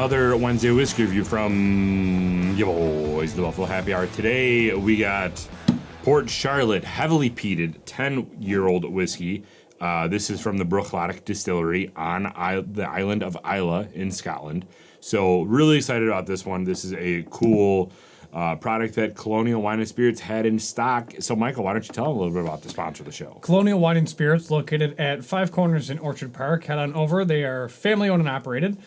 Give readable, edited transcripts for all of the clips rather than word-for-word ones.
another Wednesday whiskey review from your boys, the Buffalo Happy Hour. Today we got Port Charlotte heavily peated 10-year-old whiskey. This is from the Bruichladdich Distillery on the island of Islay in Scotland. So really excited about this one. This is a cool product that Colonial Wine and Spirits had in stock. So Michael, why don't you tell them a little bit about the sponsor of the show? Colonial Wine and Spirits, located at Five Corners in Orchard Park. Head on over. They are family owned and operated.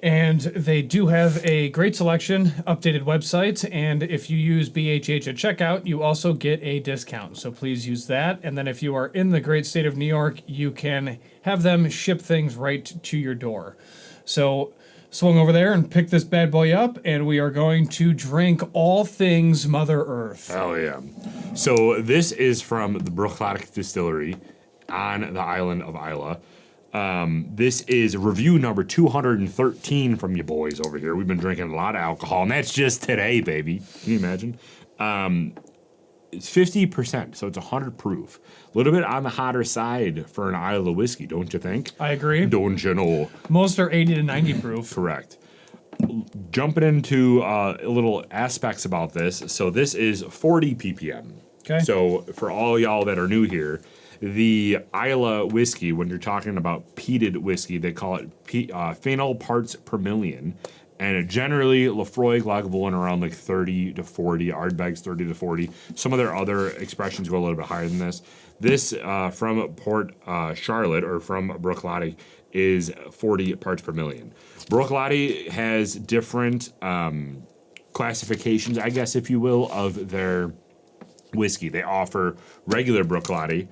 And they do have a great selection, updated website, and if you use BHH at checkout, you also get a discount. So please use that. And then if you are in the great state of New York, you can have them ship things right to your door. So swung over there and picked this bad boy up, and we are going to drink all things Mother Earth. Oh yeah. So this is from the Bruichladdich Distillery on the island of Islay. This is review number 213 from you boys over here. We've been drinking a lot of alcohol, and that's just today, baby. Can you imagine? It's 50%, so it's 100 proof. A little bit on the hotter side for an Islay whiskey, don't you think? I agree. Don't you know? Most are 80 to 90 proof. Correct. Jumping into little aspects about this. So this is 40 ppm. Okay. So for all y'all that are new here, the Islay whiskey, when you're talking about peated whiskey, they call it phenol parts per million. And generally, Laphroaig, Lagavulin around like 30 to 40, Ardbeg's 30 to 40. Some of their other expressions go a little bit higher than this. This from Port Charlotte, or from Bruichladdich, is 40 parts per million. Bruichladdich has different classifications, I guess, if you will, of their whiskey. They offer regular Bruichladdich.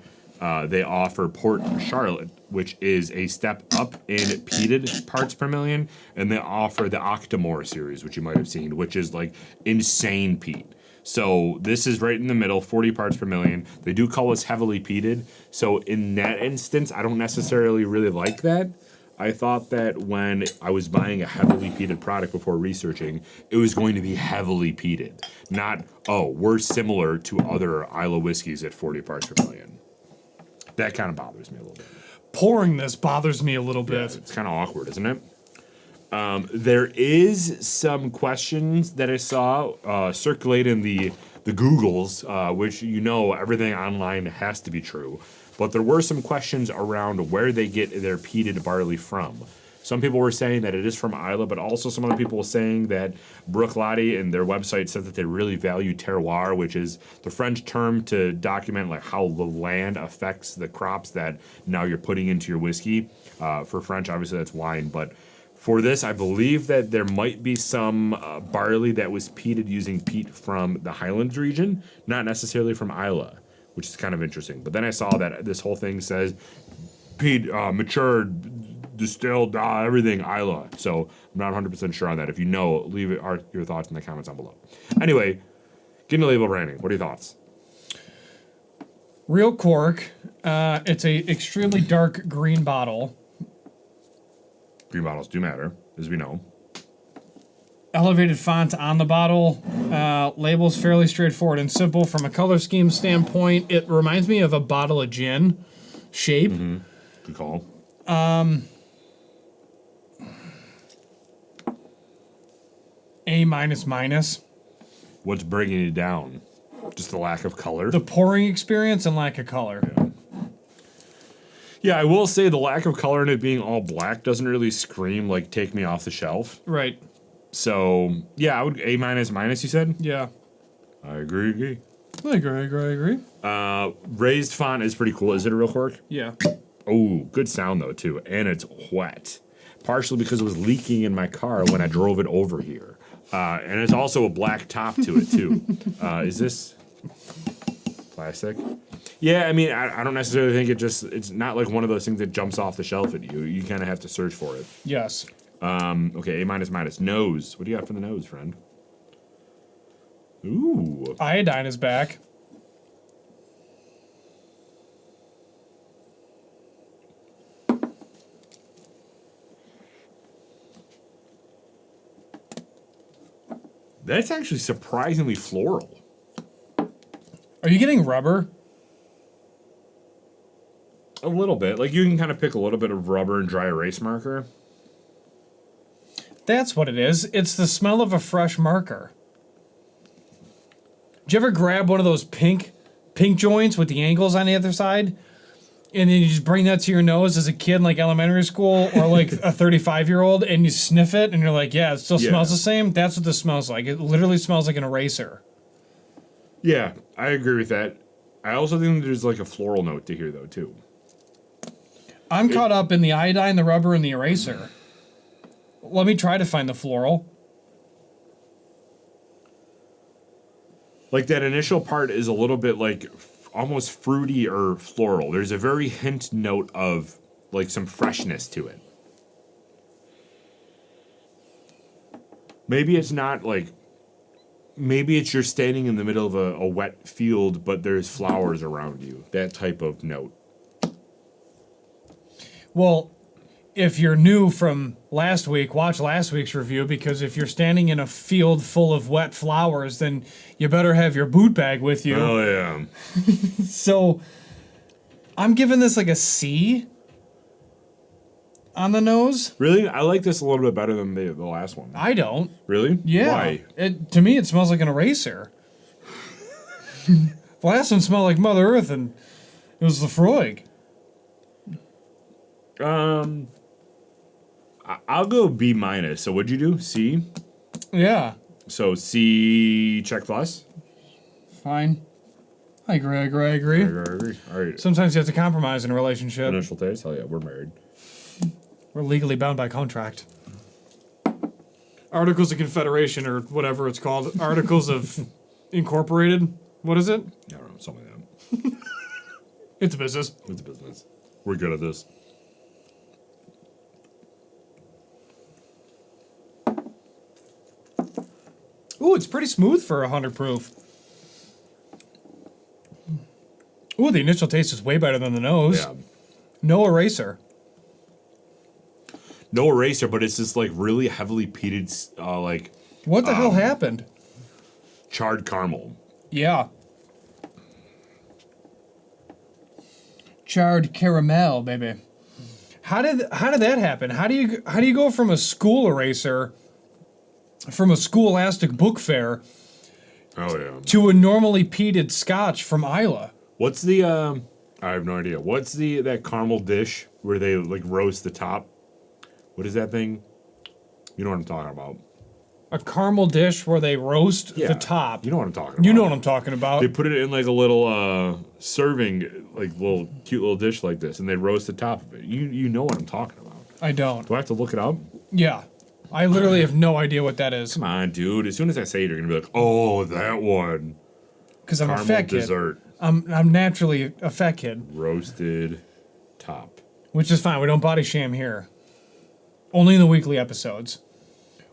They offer Port Charlotte, which is a step up in peated parts per million, and they offer the Octomore series, which you might have seen, which is like insane peat. So this is right in the middle, 40 parts per million. They do call us heavily peated. So in that instance, I don't necessarily really like that. I thought that when I was buying a heavily peated product before researching, it was going to be heavily peated. Not, oh, we're similar to other Islay whiskeys at 40 parts per million. That kind of bothers me a little bit. Pouring this bothers me a little bit. Yeah, it's kind of awkward, isn't it? There is some questions that I saw circulate in the Googles, which you know everything online has to be true. But there were some questions around where they get their peated barley from. Some people were saying that it is from Islay, but also some other people were saying that Bruichladdich and their website says that they really value terroir, which is the French term to document like how the land affects the crops that now you're putting into your whiskey. For French, obviously that's wine, but for this, I believe that there might be some barley that was peated using peat from the Highlands region, not necessarily from Islay, which is kind of interesting. But then I saw that this whole thing says peat, matured, distilled, everything Islay. So I'm not 100% sure on that. If you know, leave your thoughts in the comments down below. Anyway, getting to label branding. What are your thoughts? Real cork. It's a extremely dark green bottle. Green bottles do matter, as we know. Elevated font on the bottle. Label's fairly straightforward and simple. From a color scheme standpoint, it reminds me of a bottle of gin shape. Mm-hmm. Good call. A minus minus. What's bringing you down? Just the lack of color? The pouring experience and lack of color. Yeah, I will say the lack of color in it being all black doesn't really scream like take me off the shelf. Right. So, yeah, I would A minus minus, you said? Yeah. I agree. I agree. Raised font is pretty cool. Is it a real cork? Yeah. Oh, good sound though, too. And it's wet. Partially because it was leaking in my car when I drove it over here. And it's also a black top to it, too. Is this plastic? Yeah, I mean, I don't necessarily think it's not like one of those things that jumps off the shelf at you. You kind of have to search for it. Yes. Okay, A minus minus. Nose. What do you got for the nose, friend? Ooh. Iodine is back. That's actually surprisingly floral. Are you getting rubber? A little bit. Like, you can kind of pick a little bit of rubber and dry erase marker. That's what it is. It's the smell of a fresh marker. Did you ever grab one of those pink joints with the angles on the other side? And then you just bring that to your nose as a kid in like elementary school or like a 35-year-old and you sniff it and you're like, yeah, it still smells the same. That's what this smells like. It literally smells like an eraser. Yeah, I agree with that. I also think there's like a floral note to here though too. I'm caught up in the iodine, the rubber, and the eraser. Let me try to find the floral. Like that initial part is a little bit like almost fruity or floral. There's a very hint note of like some freshness to it. Maybe it's not like, maybe it's you're standing in the middle of a wet field, but there's flowers around you. That type of note. Well, if you're new from last week, watch last week's review, because if you're standing in a field full of wet flowers, then you better have your boot bag with you. Oh, yeah. So I'm giving this like a C on the nose. Really? I like this a little bit better than the last one. I don't. Really? Yeah. Why? To me, it smells like an eraser. The last one smelled like Mother Earth, and it was Laphroaig. I'll go B minus. So what'd you do? C? Yeah. So C check plus? Fine. I agree. I agree. All right. Sometimes you have to compromise in a relationship. Initial taste? Hell yeah, we're married. We're legally bound by contract. Articles of Confederation, or whatever it's called. Articles of Incorporated. What is it? I don't know, something like that. It's a business. It's a business. We're good at this. Ooh, it's pretty smooth for 100 proof. Ooh, the initial taste is way better than the nose. Yeah. No eraser. No eraser, but it's just like really heavily peated, like What the hell happened? charred caramel. Yeah. Charred caramel, baby. How did that happen? How do you go from a school eraser, from a Scholastic book fair, Oh yeah. to a normally peated Scotch from Islay? What's the? I have no idea. What's that caramel dish where they like roast the top? What is that thing? You know what I'm talking about. A caramel dish where they roast Yeah, the top. You know what I'm talking about. You know what I'm talking about. They put it in like a little serving, like little cute little dish like this, and they roast the top of it. You know what I'm talking about. I don't. Do I have to look it up? Yeah. I literally have no idea what that is. Come on, dude. As soon as I say it, you're gonna be like, "Oh, that one." Because I'm a Caramel fat kid. dessert, I'm naturally a fat kid, roasted top. which is fine. We don't body shame here. Only in the weekly episodes.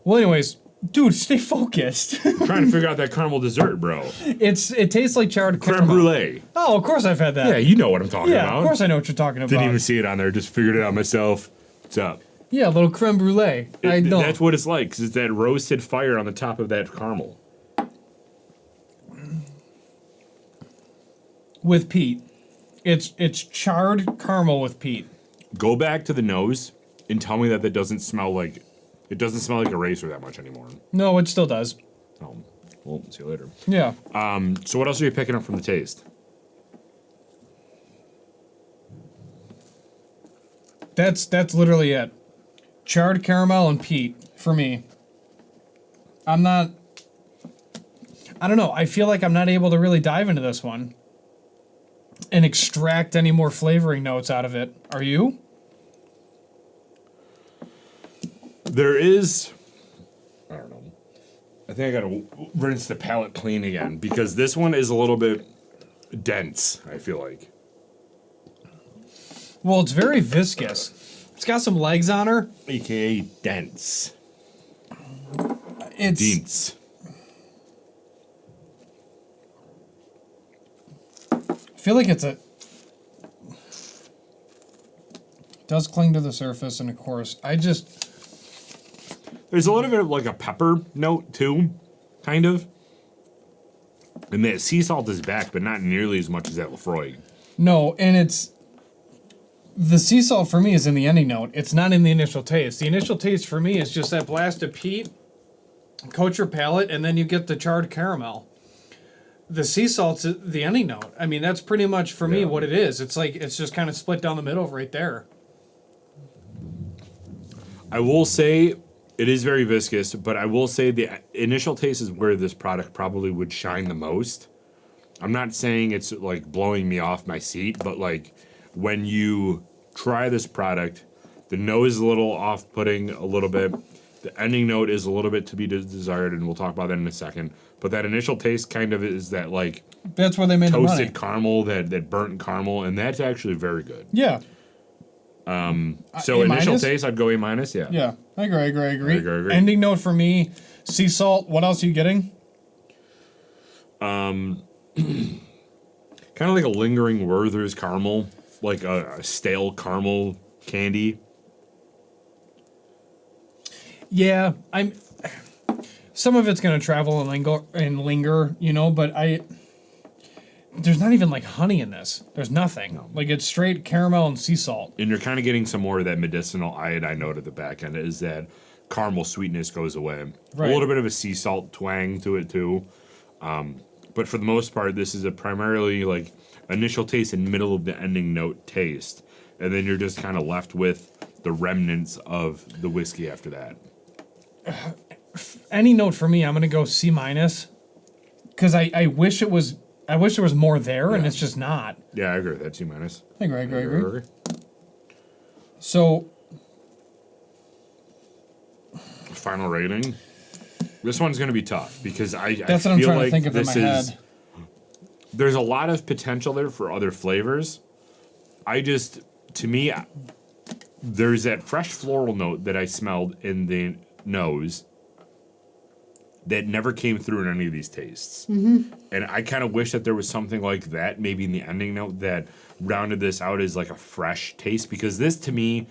Well, anyways, dude, stay focused. I'm trying to figure out that caramel dessert, bro. It tastes like charred Creme caramel. brulee. Oh, of course I've had that. Yeah, you know what I'm talking Yeah, about. of course I know what you're talking about. Didn't even see it on there. Just figured it out myself. What's up? Yeah, a little creme brulee. I know. That's what it's like, 'cause it's that roasted fire on the top of that caramel. With peat. It's charred caramel with peat. Go back to the nose and tell me that doesn't smell like eraser that much anymore. No, it still does. Oh, well, see you later. Yeah. So what else are you picking up from the taste? That's literally it. Charred caramel and peat for me. I don't know. I feel like I'm not able to really dive into this one and extract any more flavoring notes out of it. Are you? There is, I don't know. I think I gotta rinse the palate clean again because this one is a little bit dense, I feel like. Well, it's very viscous. It's got some legs on her. AKA dense. It's Dense. I feel like it does cling to the surface, and of course, There's a little bit of like a pepper note too, kind of. And that sea salt is back, but not nearly as much as that Laphroaig. no, and it's The sea salt for me is in the ending note. It's not in the initial taste. The initial taste for me is just that blast of peat, coat your palate, and then you get the charred caramel. The sea salt's the ending note. I mean, that's pretty much for me what it is. It's like it's just kind of split down the middle right there. I will say it is very viscous, but I will say the initial taste is where this product probably would shine the most. I'm not saying it's like blowing me off my seat, but like when you try this product, the nose is a little off-putting a little bit. The ending note is a little bit to be desired, and we'll talk about that in a second. But that initial taste kind of is that like that's where they made toasted the money. Caramel, that burnt caramel, and that's actually very good. Yeah. So A initial minus? Taste, I'd go A minus. Yeah. Yeah, I agree. agree. Ending note for me, sea salt. What else are you getting? Kind of like a lingering Werther's caramel, like a stale caramel candy. Yeah, some of it's gonna travel and linger, you know. But there's not even like honey in this. There's nothing. No. Like it's straight caramel and sea salt. And you're kind of getting some more of that medicinal iodine note at the back end. Is that caramel sweetness goes away. Right. A little bit of a sea salt twang to it too. But for the most part, this is a primarily like initial taste and middle of the ending note taste. And then you're just kind of left with the remnants of the whiskey after that. Any note for me, I'm gonna go C minus, because I wish it was. I wish there was more there, and it's just not. Yeah, I agree with that. C minus. I agree. So, final rating. This one's going to be tough because that's what I'm trying to think of in my head. There's a lot of potential there for other flavors. To me, there's that fresh floral note that I smelled in the nose that never came through in any of these tastes. Mm-hmm. And I kind of wish that there was something like that, maybe in the ending note, that rounded this out as like a fresh taste. Because this, to me,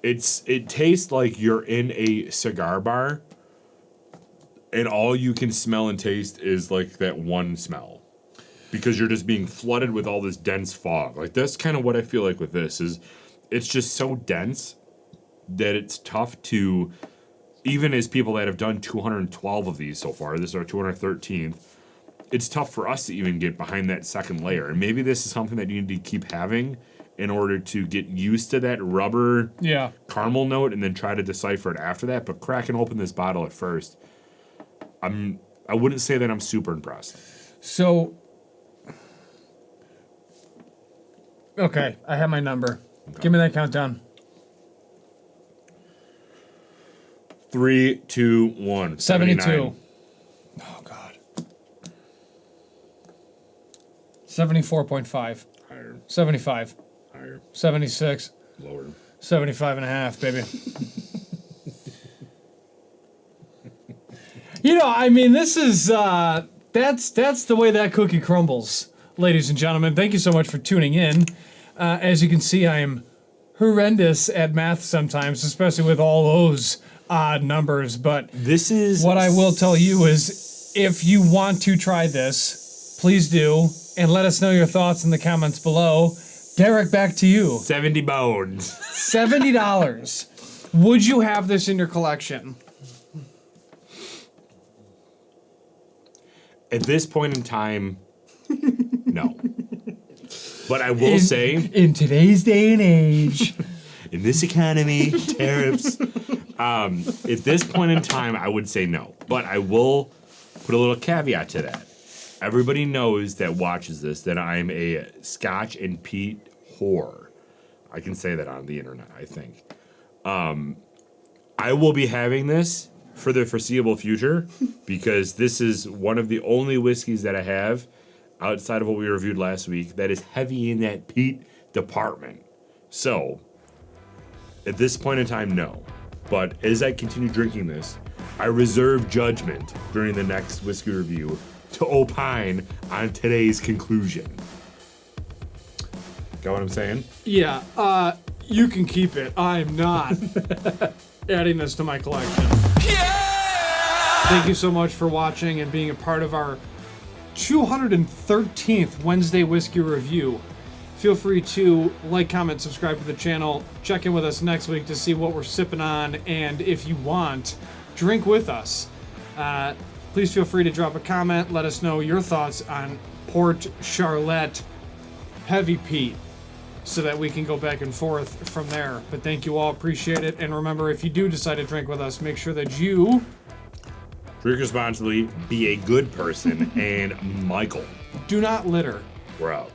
it tastes like you're in a cigar bar, and all you can smell and taste is like that one smell. Because you're just being flooded with all this dense fog. Like that's kind of what I feel like with this, is it's just so dense that it's tough to, even as people that have done 212 of these so far, this is our 213th, it's tough for us to even get behind that second layer. And maybe this is something that you need to keep having in order to get used to that rubber caramel note and then try to decipher it after that. But cracking open this bottle at first, I wouldn't say that I'm super impressed. So, okay, I have my number. Okay. Give me that countdown. 3, 2, 1. 72. Oh, God. 74.5. Higher. 75. Higher. 76. Lower. 75 and a half, baby. You know, I mean, this is, that's the way that cookie crumbles, ladies and gentlemen. Thank you so much for tuning in. As you can see, I am horrendous at math sometimes, especially with all those odd numbers. But this is what I will tell you is, if you want to try this, please do, and let us know your thoughts in the comments below. Derek, back to you. 70 bones. $70. Would you have this in your collection? At this point in time, no. But I will say, in today's day and age, in this economy, tariffs, at this point in time, I would say no. But I will put a little caveat to that. Everybody knows that watches this that I'm a Scotch and peat whore. I can say that on the internet, I think. I will be having this for the foreseeable future because this is one of the only whiskeys that I have outside of what we reviewed last week that is heavy in that peat department. So, at this point in time, no. But as I continue drinking this, I reserve judgment during the next whiskey review to opine on today's conclusion. Got what I'm saying? Yeah, you can keep it. I'm not adding this to my collection. Yeah! Thank you so much for watching and being a part of our 213th Wednesday Whiskey Review. Feel free to like, comment, subscribe to the channel. Check in with us next week to see what we're sipping on, and if you want, drink with us. Please feel free to drop a comment. Let us know your thoughts on Port Charlotte Heavy Peat, so that we can go back and forth from there. But thank you all, appreciate it. And remember, if you do decide to drink with us, make sure that you Drink responsibly, be a good person, and Michael. do not litter. We're out.